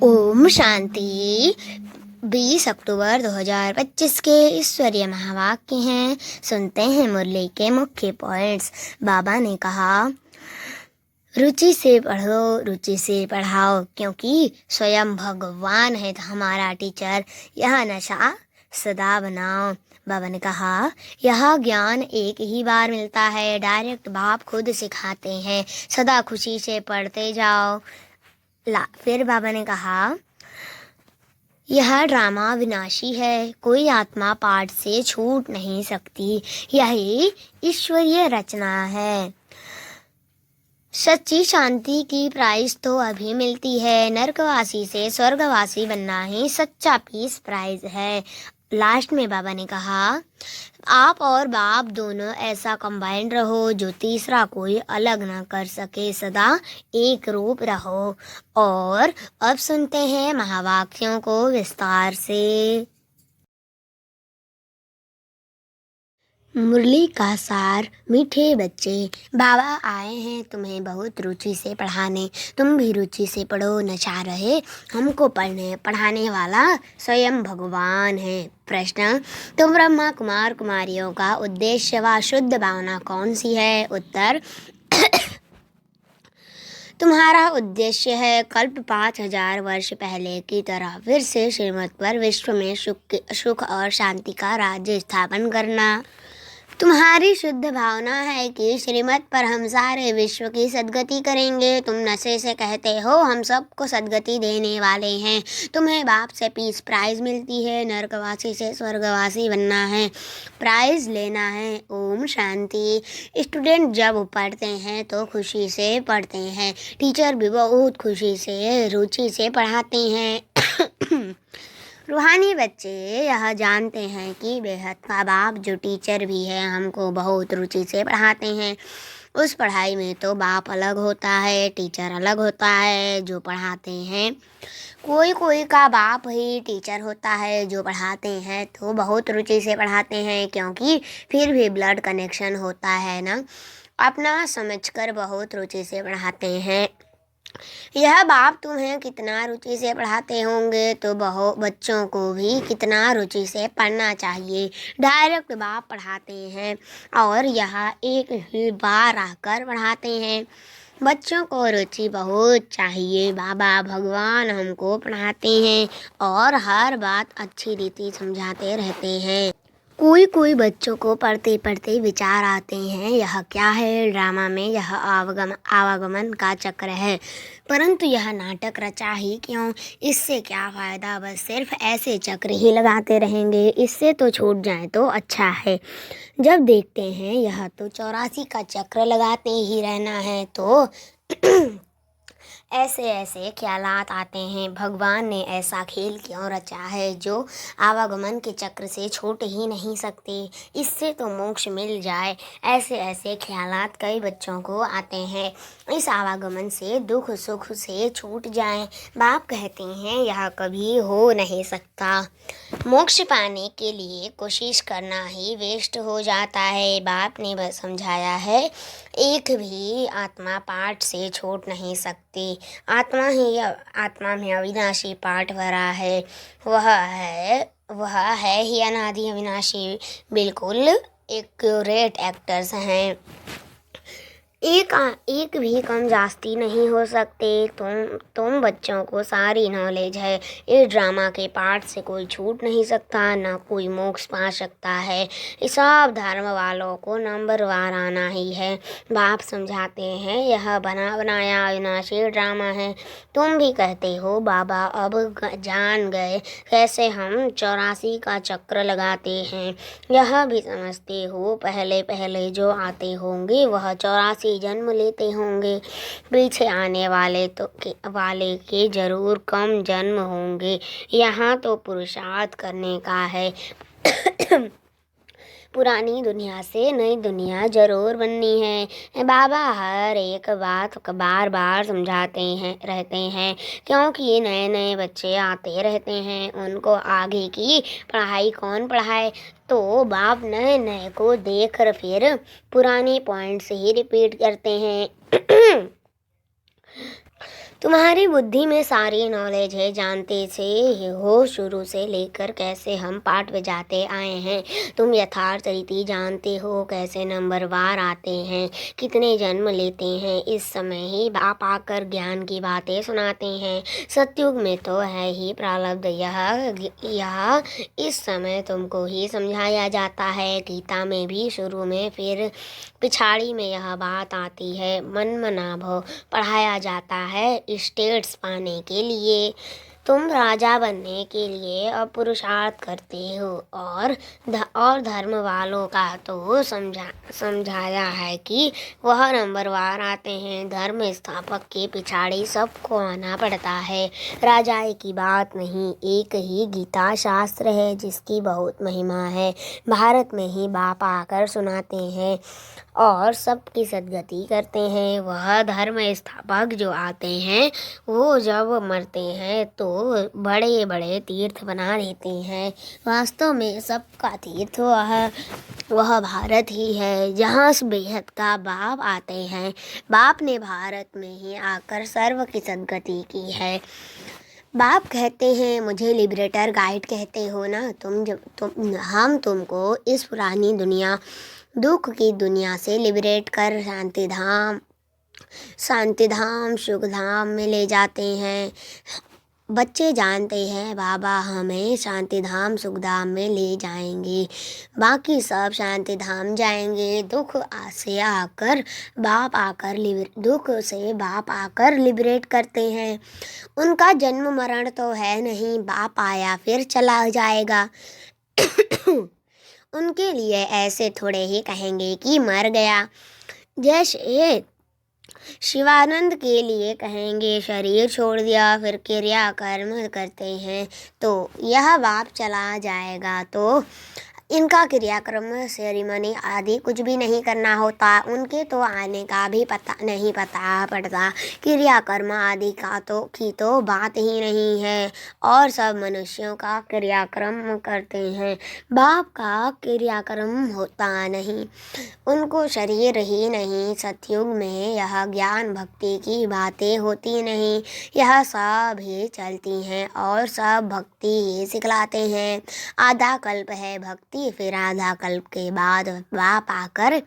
ओम शांति। 20 अक्टूबर 2025 के ईश्वरीय महावाक्य हैं। सुनते हैं मुरली के मुख्य पॉइंट्स। बाबा ने कहा, रुचि से पढ़ो, रुचि से पढ़ाओ, क्योंकि स्वयं भगवान है हमारा टीचर। यह नशा सदा बनाओ। बाबा ने कहा, यह ज्ञान एक ही बार मिलता है। डायरेक्ट बाप खुद सिखाते हैं। सदा खुशी से पढ़ते जाओ। फिर बाबा ने कहा, यह ड्रामा विनाशी है। कोई आत्मा पाठ से छूट नहीं सकती। यही ईश्वरीय रचना है। सच्ची शांति की प्राइज तो अभी मिलती है। नरकवासी से स्वर्गवासी बनना ही सच्चा पीस प्राइज है। लास्ट में बाबा ने कहा, आप और बाप दोनों ऐसा कंबाइंड रहो जो तीसरा कोई अलग ना कर सके। सदा एक रूप रहो। और अब सुनते हैं महावाक्यों को विस्तार से। मुरली का सार। मीठे बच्चे, बाबा आए हैं तुम्हें बहुत रुचि से पढ़ाने। तुम भी रुचि से पढ़ो। नशा रहे हमको पढ़ाने वाला स्वयं भगवान है। प्रश्न, तुम ब्रह्मा कुमार कुमारियों का उद्देश्य व शुद्ध भावना कौन सी है? उत्तर, तुम्हारा उद्देश्य है कल्प 5000 वर्ष पहले की तरह फिर से श्रीमत पर विश्व में सुख और शांति का राज्य स्थापन करना। तुम्हारी शुद्ध भावना है कि श्रीमत पर हम सारे विश्व की सद्गति करेंगे। तुम नशे से कहते हो हम सबको सद्गति देने वाले हैं। तुम्हें बाप से पीस प्राइज मिलती है। नरकवासी से स्वर्गवासी बनना है, प्राइज लेना है। ओम शांति। स्टूडेंट जब पढ़ते हैं तो खुशी से पढ़ते हैं। टीचर भी बहुत खुशी से रुचि से पढ़ाते हैं। रूहानी बच्चे यह जानते हैं कि बेहद का बाप जो टीचर भी है हमको बहुत रुचि से पढ़ाते हैं। उस पढ़ाई में तो बाप अलग होता है, टीचर अलग होता है जो पढ़ाते हैं। कोई का बाप ही टीचर होता है जो पढ़ाते हैं तो बहुत रुचि से पढ़ाते हैं, क्योंकि फिर भी ब्लड कनेक्शन होता है ना। अपना समझकर बहुत रुचि से पढ़ाते हैं। यह बाप तुम्हें कितना रुचि से पढ़ाते होंगे तो बच्चों को भी कितना रुचि से पढ़ना चाहिए। डायरेक्ट बाप पढ़ाते हैं और यह एक ही बार आकर पढ़ाते हैं। बच्चों को रुचि बहुत चाहिए। बाबा भगवान हमको पढ़ाते हैं और हर बात अच्छी रीति समझाते रहते हैं। कोई बच्चों को पढ़ते पढ़ते विचार आते हैं, यह क्या है? ड्रामा में यह आवागमन का चक्र है, परंतु यह नाटक रचा ही क्यों? इससे क्या फ़ायदा? बस सिर्फ ऐसे चक्र ही लगाते रहेंगे। इससे तो छूट जाए तो अच्छा है। जब देखते हैं यह तो 84 का चक्र लगाते ही रहना है तो ऐसे ख्यालात आते हैं। भगवान ने ऐसा खेल क्यों रचा है जो आवागमन के चक्र से छूट ही नहीं सकते? इससे तो मोक्ष मिल जाए। ऐसे ख्यालात कई बच्चों को आते हैं। इस आवागमन से दुख सुख से छूट जाएं। बाप कहते हैं यह कभी हो नहीं सकता। मोक्ष पाने के लिए कोशिश करना ही वेस्ट हो जाता है। बाप ने बस समझाया है, एक भी आत्मा पाठ से छूट नहीं सकती। आत्मा में अविनाशी पाठ भरा है। वह है ही अनादि अविनाशी। बिल्कुल एक्यूरेट एक्टर्स हैं। एक भी कम जास्ती नहीं हो सकते। तुम बच्चों को सारी नॉलेज है। इस ड्रामा के पार्ट से कोई छूट नहीं सकता, ना कोई मोक्ष पा सकता है। इस सब धर्म वालों को नंबर वार आना ही है। बाप समझाते हैं यह बना बनाया अविनाशी ड्रामा है। तुम भी कहते हो बाबा अब जान गए कैसे हम 84 का चक्र लगाते हैं। यह भी समझते हो पहले जो आते होंगे वह 84 जन्म लेते होंगे। पीछे आने वाले के जरूर कम जन्म होंगे। यहाँ तो पुरुषार्थ करने का है। पुरानी दुनिया से नई दुनिया जरूर बननी है। बाबा हर एक बात बार बार समझाते रहते हैं, क्योंकि नए बच्चे आते रहते हैं। उनको आगे की पढ़ाई कौन पढ़ाए? तो बाप नए को देख कर फिर पुरानी पॉइंट्स ही रिपीट करते हैं। तुम्हारी बुद्धि में सारी नॉलेज है, जानते से हो शुरू से लेकर कैसे हम पाठ बजाते आए हैं। तुम यथार्थ रीति जानते हो, कैसे नंबरवार आते हैं, कितने जन्म लेते हैं। इस समय ही बाप आकर ज्ञान की बातें सुनाते हैं। सतयुग में तो है ही प्रारब्ध, यह इस समय तुमको ही समझाया जाता है। गीता में भी शुरू में फिर पिछाड़ी में यह बात आती है। मन मना भव पढ़ाया जाता है स्टेट्स पाने के लिए। तुम राजा बनने के लिए अब पुरुषार्थ करते हो और धर्म वालों का तो समझाया है कि वह नंबरवार आते हैं। धर्म स्थापक के पिछाड़ी सबको आना पड़ता है। राजाए की बात नहीं, एक ही गीता शास्त्र है जिसकी बहुत महिमा है। भारत में ही बाप आकर सुनाते हैं और सबकी सद्गति करते हैं। वह धर्म स्थापक जो आते हैं वो जब मरते हैं तो बड़े बड़े तीर्थ बना देते हैं। वास्तव में सबका तीर्थ वह भारत ही है, जहाँ बेहद का बाप आते हैं। बाप ने भारत में ही आकर सर्व की सद्गति की है। बाप कहते हैं, मुझे लिबरेटर गाइड कहते हो ना हम तुमको इस पुरानी दुनिया, दुख की दुनिया से लिबरेट कर शांति धाम सुख धाम में ले जाते हैं। बच्चे जानते हैं बाबा हमें शांति धाम सुख धाम में ले जाएंगे, बाकी सब शांति धाम जाएंगे। दुख से बाप आकर लिबरेट करते हैं। उनका जन्म मरण तो है नहीं, बाप आया फिर चला जाएगा। उनके लिए ऐसे थोड़े ही कहेंगे कि मर गया। जैसे शिवानंद के लिए कहेंगे शरीर छोड़ दिया, फिर क्रिया कर्म करते हैं तो यह बाप चला जाएगा। तो इनका क्रियाक्रम सेरेमनी आदि कुछ भी नहीं करना होता। उनके तो आने का भी नहीं पता पड़ता। क्रियाकर्म आदि की तो बात ही नहीं है और सब मनुष्यों का क्रियाक्रम करते हैं। बाप का क्रियाक्रम होता नहीं, उनको शरीर ही नहीं। सतयुग में यह ज्ञान भक्ति की बातें होती नहीं, यह सब ही चलती हैं और सब भक्ति ही सिखलाते हैं। आधा कल्प है भक्ति, फिर आधा कल्प के बाद बाप आकर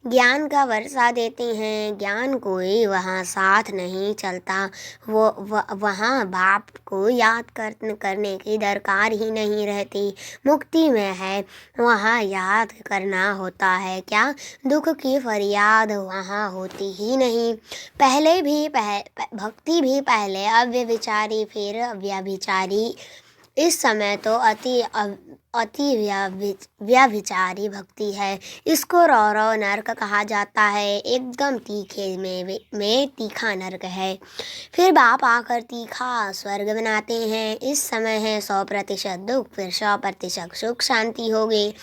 ज्ञान का वर्षा देते हैं। ज्ञान कोई वहाँ साथ नहीं चलता, वहाँ बाप को याद करने की दरकार ही नहीं रहती। मुक्ति में है वहाँ याद करना होता है क्या, दुख की फरियाद वहाँ होती ही नहीं। भक्ति भी पहले अव्यभिचारी फिर अव्यभिचारी, इस समय तो अति व्यभिचारी भक्ति है। इसको रौरव नरक कहा जाता है, एकदम तीखे में तीखा नरक है। फिर बाप आकर तीखा स्वर्ग बनाते हैं। इस समय है 100% दुख, फिर 100% सुख शांति होगी।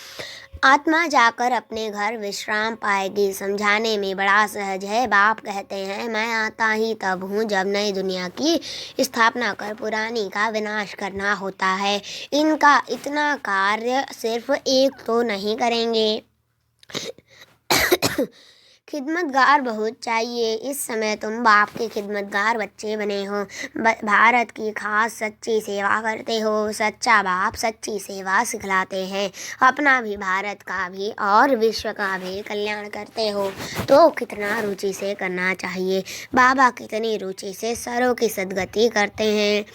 आत्मा जाकर अपने घर विश्राम पाएगी। समझाने में बड़ा सहज है। बाप कहते हैं मैं आता ही तब हूँ जब नई दुनिया की स्थापना कर पुरानी का विनाश करना होता है। इनका इतना कार्य सिर्फ एक तो नहीं करेंगे, खिदमतगार बहुत चाहिए। इस समय तुम बाप के खिदमतगार बच्चे बने हो, भारत की खास सच्ची सेवा करते हो। सच्चा बाप सच्ची सेवा सिखलाते हैं। अपना भी, भारत का भी और विश्व का भी कल्याण करते हो तो कितना रुचि से करना चाहिए। बाबा कितनी रुचि से सर्व की सद्गति करते हैं।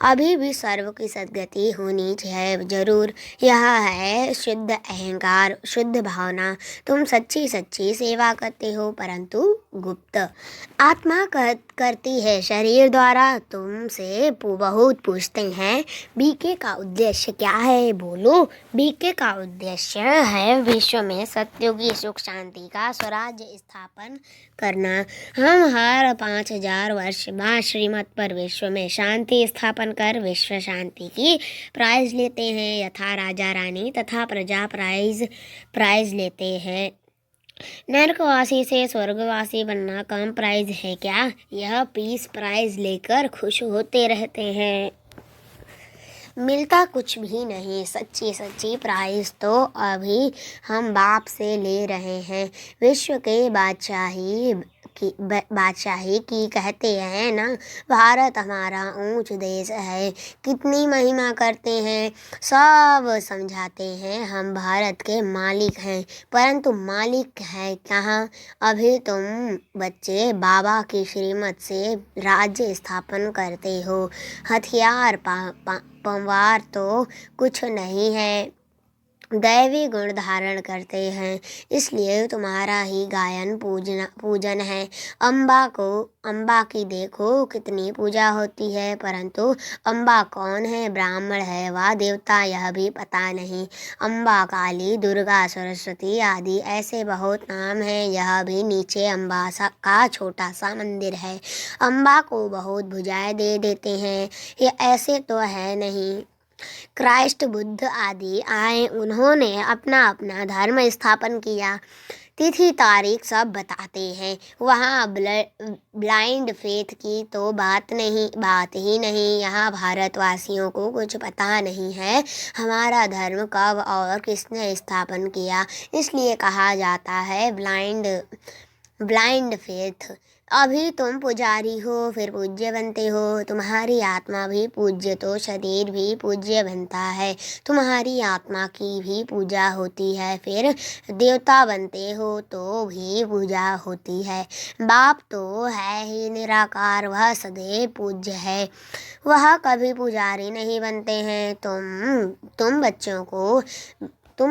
अभी भी सर्व की सद्गति होनी है जरूर। यह है शुद्ध अहंकार, शुद्ध भावना। तुम सच्ची सेवा करते हो परंतु गुप्त। आत्मा करती है शरीर द्वारा। तुमसे बहुत पूछते हैं बीके का उद्देश्य क्या है, बोलो। बीके का उद्देश्य है विश्व में सतयुगी सुख शांति का स्वराज्य स्थापन करना। हम हर 5000 वर्ष बाद श्रीमत पर विश्व में शांति स्थापन कर विश्व शांति की प्राइज लेते हैं। यथा राजा रानी तथा प्रजा प्राइज लेते हैं। नरकवासी से स्वर्गवासी बनना कम प्राइज है क्या? यह पीस प्राइज लेकर खुश होते रहते हैं। मिलता कुछ भी नहीं। सच्ची प्राइज तो अभी हम बाप से ले रहे हैं। विश्व के बादशाही बादशाही की कहते हैं ना। भारत हमारा ऊंच देश है, कितनी महिमा करते हैं, सब समझाते हैं हम भारत के मालिक हैं, परंतु मालिक है कहाँ। अभी तुम बच्चे बाबा की श्रीमत से राज्य स्थापन करते हो, हथियार पवार तो कुछ नहीं है, दैवी गुण धारण करते हैं, इसलिए तुम्हारा ही गायन पूजन है। अम्बा की देखो कितनी पूजा होती है, परंतु अम्बा कौन है, ब्राह्मण है व देवता यह भी पता नहीं। अम्बा काली, दुर्गा, सरस्वती आदि ऐसे बहुत नाम हैं। यह भी नीचे अम्बा का छोटा सा मंदिर है। अम्बा को बहुत भुजाएं दे देते हैं, ये ऐसे तो है नहीं। क्राइस्ट, बुद्ध आदि आए, उन्होंने अपना अपना धर्म स्थापन किया, तिथि तारीख सब बताते हैं। वहाँ ब्लाइंड फेथ की तो बात ही नहीं। यहाँ भारतवासियों को कुछ पता नहीं है हमारा धर्म कब और किसने स्थापन किया, इसलिए कहा जाता है ब्लाइंड फेथ। अभी तुम पुजारी हो, फिर पूज्य बनते हो। तुम्हारी आत्मा भी पूज्य तो शरीर भी पूज्य बनता है। तुम्हारी आत्मा की भी पूजा होती है, फिर देवता बनते हो तो भी पूजा होती है। बाप तो है ही निराकार, वह सदैव पूज्य है, वह कभी पुजारी नहीं बनते हैं। तुम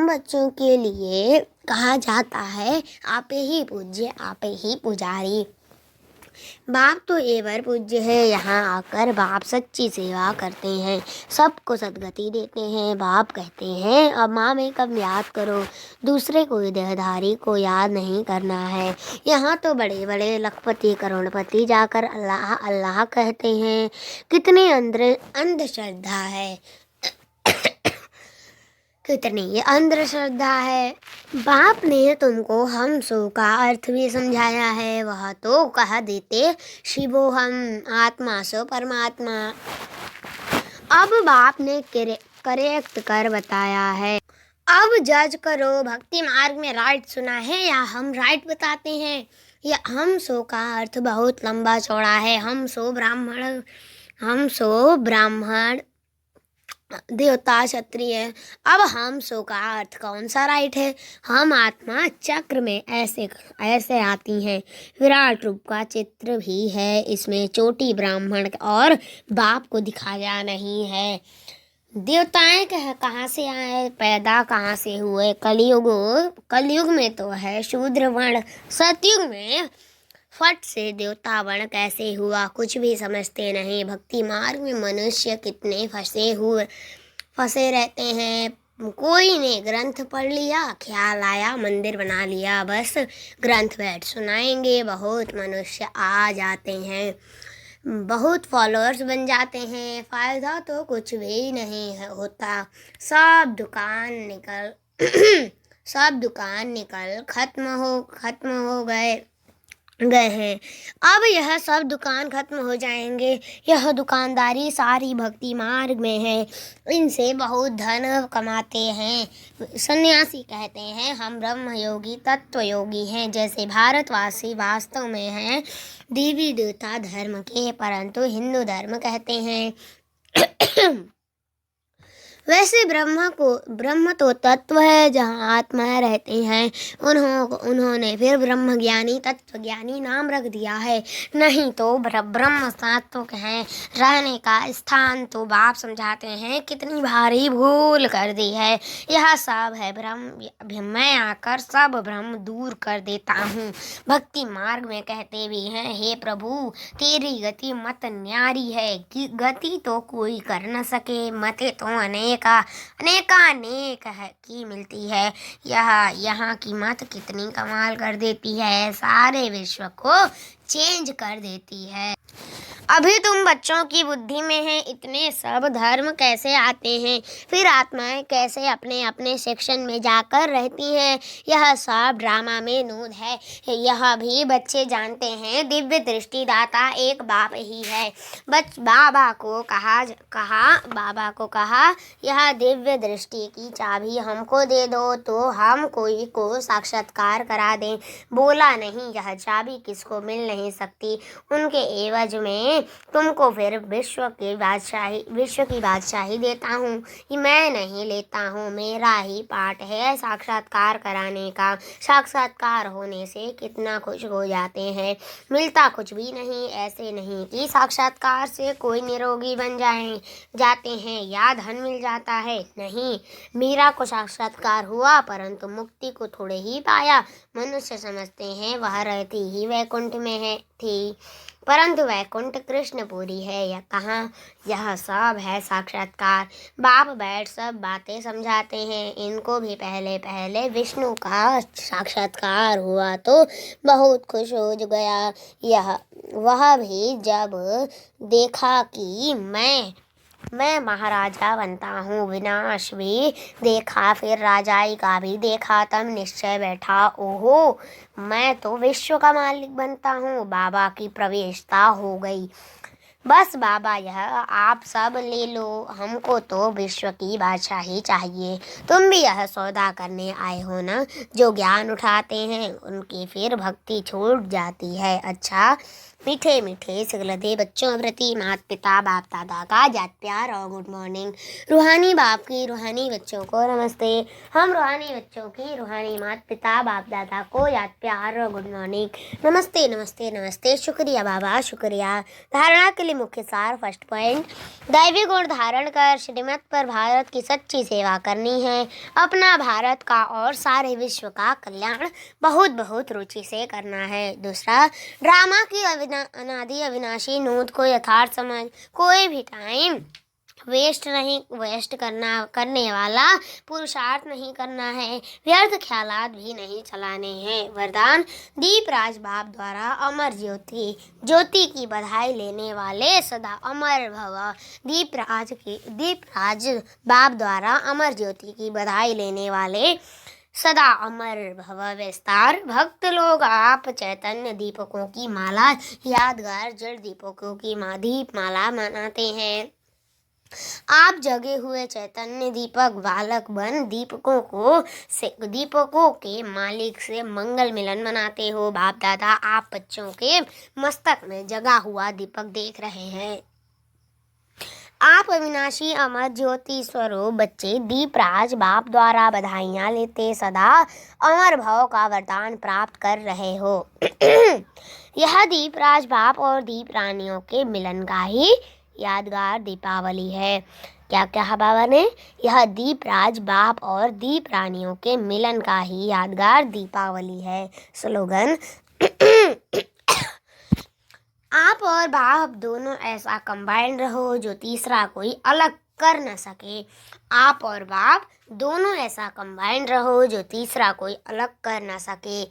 बच्चों के लिए कहा जाता है आपे ही पूज्य आपे ही पुजारी। बाप तो एवर पूज्य है, यहाँ आकर बाप सच्ची सेवा करते हैं, सबको सद्गति देते हैं। बाप कहते हैं अब माँ में कब याद करो, दूसरे कोई देहधारी को याद नहीं करना है। यहाँ तो बड़े बड़े लखपति करोड़पति जाकर अल्लाह अल्लाह कहते हैं, कितनी अंधश्रद्धा है, कितनी अंधश्रद्धा है। बाप ने तुमको हम सो का अर्थ भी समझाया है, वह तो कह देते शिवोहम, आत्मा सो परमात्मा। अब बाप ने करेक्ट कर बताया है। अब जज करो, भक्ति मार्ग में राइट सुना है या हम राइट बताते हैं। या हम सो का अर्थ बहुत लंबा चौड़ा है। हम सो ब्राह्मण देवता क्षत्रिय। अब हम सो का अर्थ कौन सा राइट है। हम आत्मा चक्र में ऐसे आती हैं। विराट रूप का चित्र भी है, इसमें चोटी ब्राह्मण और बाप को दिखाया नहीं है। देवताएं कहाँ से आए, पैदा कहाँ से हुए। कलयुग में तो है शूद्र वर्ण, सतयुग में फट से देवता वर्ण कैसे हुआ, कुछ भी समझते नहीं। भक्ति मार्ग में मनुष्य कितने फंसे रहते हैं। कोई ने ग्रंथ पढ़ लिया, ख्याल आया मंदिर बना लिया, बस ग्रंथ बैठ सुनाएंगे, बहुत मनुष्य आ जाते हैं, बहुत फॉलोअर्स बन जाते हैं, फ़ायदा तो कुछ भी नहीं होता। सब दुकान निकल खत्म हो गए हैं। अब यह सब दुकान खत्म हो जाएंगे। यह दुकानदारी सारी भक्ति मार्ग में है, इनसे बहुत धन कमाते हैं। सन्यासी कहते हैं हम ब्रह्म योगी तत्व योगी हैं, जैसे भारतवासी वास्तव में हैं देवी देवता धर्म के, परंतु हिंदू धर्म कहते हैं। वैसे ब्रह्म तो तत्व है जहाँ आत्माएं रहती हैं, उन्होंने फिर ब्रह्म ज्ञानी तत्व ज्ञानी नाम रख दिया है। नहीं तो ब्रह्म तत्व है रहने का स्थान, तो बाप समझाते हैं कितनी भारी भूल कर दी है। यह सब है ब्रह्म, मैं आकर सब भ्रम दूर कर देता हूँ। भक्ति मार्ग में कहते भी हैं हे प्रभु तेरी गति मत न्यारी है, कि गति तो कोई कर न सके, मते तो अनेक है की मिलती है। यहाँ की मत कितनी कमाल कर देती है, सारे विश्व को चेंज कर देती है। अभी तुम बच्चों की बुद्धि में है, इतने सब धर्म कैसे आते हैं, फिर आत्माएं कैसे अपने अपने सेक्शन में जाकर रहती हैं। यह सब ड्रामा में नूद है। यह भी बच्चे जानते हैं, दिव्य दृष्टिदाता एक बाप ही है। बाबा को कहा यह दिव्य दृष्टि की चाबी हमको दे दो तो हम कोई को साक्षात्कार करा दें। बोला नहीं, यह चाबी किसको मिल नहीं सकती। उनके एवज में तुमको फिर विश्व की बादशाही देता हूँ। ये मैं नहीं लेता हूँ, मेरा ही पाठ है साक्षात्कार कराने का। साक्षात्कार होने से कितना खुश हो जाते हैं, मिलता कुछ भी नहीं। ऐसे नहीं कि साक्षात्कार से कोई निरोगी बन जाते हैं या धन मिल जाता है, नहीं। मीरा को साक्षात्कार हुआ परंतु मुक्ति को थोड़े ही पाया। मनुष्य समझते हैं वह रहती ही वैकुंठ में थी, परंतु वैकुंठ कृष्णपुरी है या कहाँ। यह सब है साक्षात्कार। बाप बैठ सब बातें समझाते हैं। इनको भी पहले पहले विष्णु का साक्षात्कार हुआ तो बहुत खुश हो गया। वह भी जब देखा कि मैं महाराजा बनता हूँ, विनाश भी देखा, फिर राजाई का भी देखा, तब निश्चय बैठा, ओहो मैं तो विश्व का मालिक बनता हूँ। बाबा की प्रवेशता हो गई। बस बाबा, यह आप सब ले लो, हमको तो विश्व की बादशाही चाहिए। तुम भी यह सौदा करने आए हो ना। जो ज्ञान उठाते हैं उनकी फिर भक्ति छूट जाती है। अच्छा, मीठे मीठे सिगलते बच्चों प्रति माता पिता बाप दादा का याद प्यार और गुड मॉर्निंग। रूहानी बाप की रूहानी बच्चों को नमस्ते। हम रूहानी बच्चों की रूहानी माता पिता बाप दादा को याद प्यार और गुड मॉर्निंग। नमस्ते नमस्ते नमस्ते। शुक्रिया बाबा, शुक्रिया। धारणा के लिए मुख्य सार। फर्स्ट पॉइंट, दैवी गुण धारण कर श्रीमत पर भारत की सच्ची सेवा करनी है। अपना, भारत का और सारे विश्व का कल्याण बहुत बहुत रुचि से करना है। दूसरा, ड्रामा की अनादि अविनाशी नोट को यथार्थ समझ। कोई भी टाइम वेस्ट करने वाला पुरुषार्थ नहीं करना है। व्यर्थ ख्यालात भी नहीं चलाने हैं। वरदान, दीपराज बाप द्वारा अमर ज्योति की बधाई लेने वाले सदा अमर भव। दीपराज बाप द्वारा अमर ज्योति की बधाई लेने वाले सदा अमर भव। विस्तार, भक्त लोग आप चैतन्य दीपकों की माला, यादगार जड़ दीपकों की दीपमाला मनाते हैं। आप जगे हुए चैतन्य दीपक बालक बन दीपकों के मालिक से मंगल मिलन मनाते हो। बाप दादा, आप बच्चों के मस्तक में जगा हुआ दीपक देख रहे हैं। आप अविनाशी अमर ज्योति स्वरूप बच्चे दीपराज बाप द्वारा बधाइयाँ लेते सदा अमर भाव का वरदान प्राप्त कर रहे हो। यह दीपराज बाप और दीप रानियों के मिलन का ही यादगार दीपावली है। क्या कहा बाबा ने? यह दीपराज बाप और दीप रानियों के मिलन का ही यादगार दीपावली है। स्लोगन, आप और बाप दोनों ऐसा कंबाइंड रहो जो तीसरा कोई अलग कर न सके। आप और बाप दोनों ऐसा कंबाइंड रहो जो तीसरा कोई अलग कर न सके।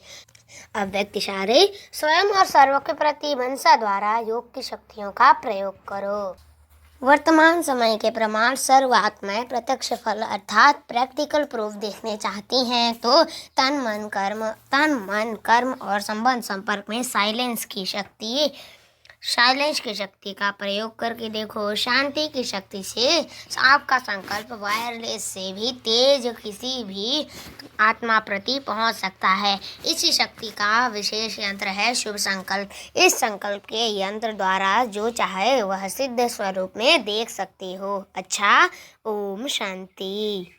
अव्यक्त इशारे, स्वयं और सर्व के प्रति मनसा द्वारा योग की शक्तियों का प्रयोग करो। वर्तमान समय के प्रमाण सर्व आत्माएं प्रत्यक्ष फल अर्थात प्रैक्टिकल प्रूफ देखने चाहती हैं तो तन मन कर्म और संबंध संपर्क में साइलेंस की शक्ति का प्रयोग करके देखो। शांति की शक्ति से आपका संकल्प वायरलेस से भी तेज किसी भी आत्मा प्रति पहुंच सकता है। इसी शक्ति का विशेष यंत्र है शुभ संकल्प। इस संकल्प के यंत्र द्वारा जो चाहे वह सिद्ध स्वरूप में देख सकते हो। अच्छा, ओम शांति।